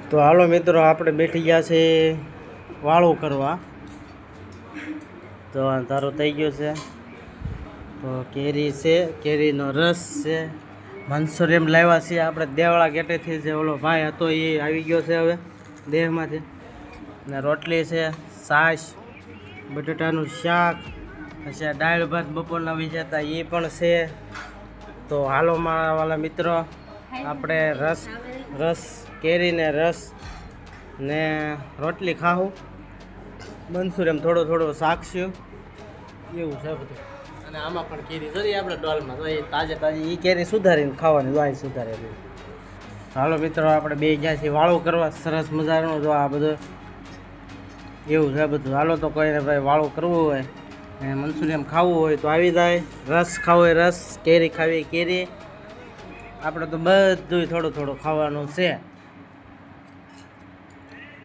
તો હાલો મિત્રો, આપણે બેઠી ગયા છે વાળું કરવા. તો અંધારો થઈ ગયો છે. તો કેરી છે, કેરીનો રસ છે, મનસુરિયમ લાવ્યા છીએ આપણે દેવળા ગેટેથી. જે ઓલો ભાઈ હતો એ આવી ગયો છે હવે દેહમાંથી. ને રોટલી છે, છાશ, બટાટાનું શાક, પછી દાળ ભાત બપોરના વિજેતા એ પણ છે. તો હાલો મારા વાલા મિત્રો, આપણે રસ કેરીને રસ ને રોટલી ખાવું, મનસુરિયમ થોડું થોડું શાકશું, એવું છે બધું. અને આમાં પણ કેરી જોઈએ આપણે ડોલમાં, તો એ તાજે તાજી એ કેરી સુધારીને ખાવાની, વાય સુધારેલી. હાલો મિત્રો, આપણે બે ગયા છીએ વાળું કરવા સરસ મજાનું. જો આ બધું એવું છે બધું. હાલો તો કોઈને ભાઈ વાળું કરવું હોય અને મનસુરિયમ ખાવું હોય તો આવી જાય. રસ ખાવો હોય રસ, કેરી ખાવી કેરી, આપણે તો બધું થોડું થોડું ખાવાનું છે.